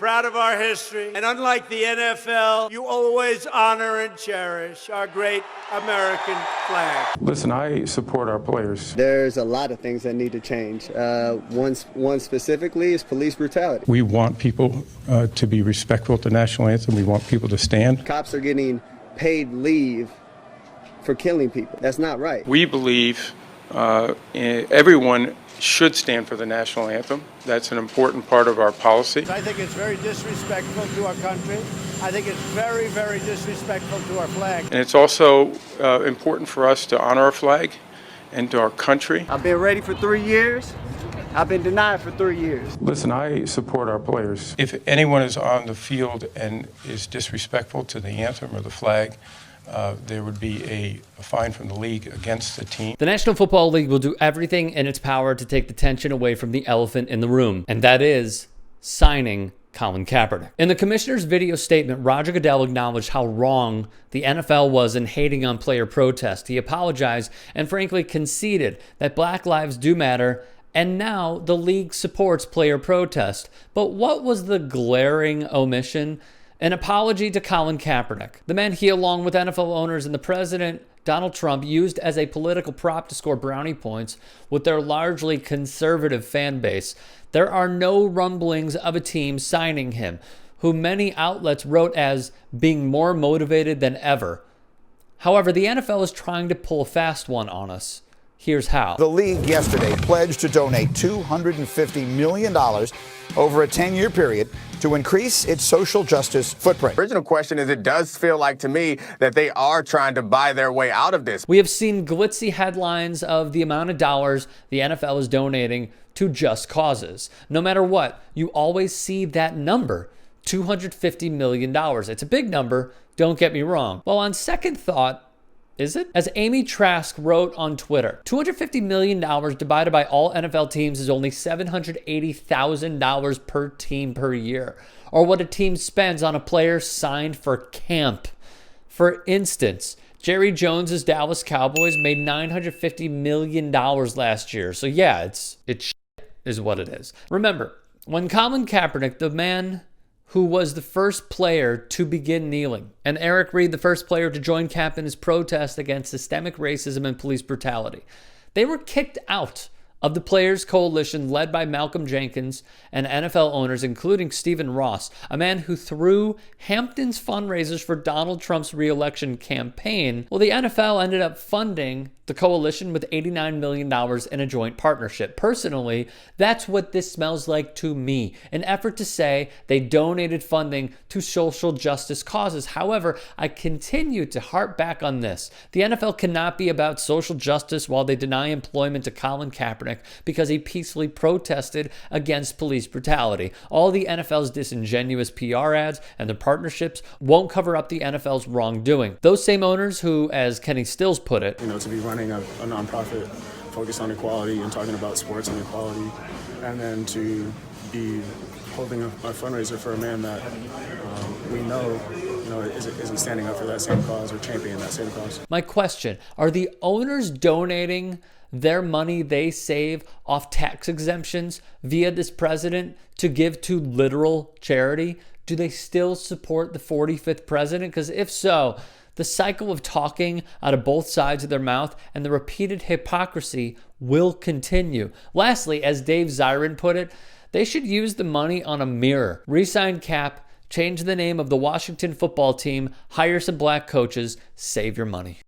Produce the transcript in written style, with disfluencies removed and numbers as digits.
proud of our history. And unlike the NFL, you always honor and cherish our great American flag. Listen, I support our players. There's a lot of things that need to change. One specifically is police brutality. We want people to be respectful to the national anthem. We want people to stand. Cops are getting paid leave for killing people. That's not right. We believe everyone should stand for the national anthem. That's an important part of our policy. I think it's very disrespectful to our country. I think it's very, very disrespectful to our flag. And it's also important for us to honor our flag and to our country. I've been ready for 3 years. I've been denied for 3 years. Listen, I support our players. If anyone is on the field and is disrespectful to the anthem or the flag, there would be a fine from the league against the team. The National Football League will do everything in its power to take the tension away from the elephant in the room, and that is signing Colin Kaepernick. In the commissioner's video statement, Roger Goodell acknowledged how wrong the NFL was in hating on player protest. He apologized and frankly conceded that Black lives do matter, and now the league supports player protest. But what was the glaring omission? An apology to Colin Kaepernick, the man he, along with NFL owners and the president, Donald Trump, used as a political prop to score brownie points with their largely conservative fan base. There are no rumblings of a team signing him, who many outlets wrote as being more motivated than ever. However, the NFL is trying to pull a fast one on us. Here's how. The league yesterday pledged to donate $250 million over a 10-year period to increase its social justice footprint. The original question is, it does feel like to me that they are trying to buy their way out of this. We have seen glitzy headlines of the amount of dollars the NFL is donating to just causes. No matter what, you always see that number, $250 million. It's a big number, don't get me wrong. Well, on second thought, is it? As Amy Trask wrote on Twitter, $250 million divided by all NFL teams is only $780,000 per team per year, or what a team spends on a player signed for camp. For instance, Jerry Jones's Dallas Cowboys made $950 million last year. So yeah, it's shit is what it is. Remember, when Colin Kaepernick, the man who was the first player to begin kneeling, and Eric Reed, the first player to join Cap in his protest against systemic racism and police brutality, they were kicked out of the Players Coalition led by Malcolm Jenkins and NFL owners, including Stephen Ross, a man who threw Hampton's fundraisers for Donald Trump's re-election campaign. Well, the NFL ended up funding the coalition with $89 million in a joint partnership. Personally, that's what this smells like to me. An effort to say they donated funding to social justice causes. However, I continue to harp back on this. The NFL cannot be about social justice while they deny employment to Colin Kaepernick because he peacefully protested against police brutality. All the NFL's disingenuous PR ads and their partnerships won't cover up the NFL's wrongdoing. Those same owners who, as Kenny Stills put it, to be running a nonprofit focused on equality and talking about sports and equality, and then to be holding a fundraiser for a man that we know isn't standing up for that same cause or championing that same cause. My question, are the owners donating their money they save off tax exemptions via this president to give to literal charity? Do they still support the 45th president? Because if so, the cycle of talking out of both sides of their mouth and the repeated hypocrisy will continue. Lastly, as Dave Zirin put it, they should use the money on a mirror. Re-sign Cap, change the name of the Washington football team, hire some black coaches, save your money.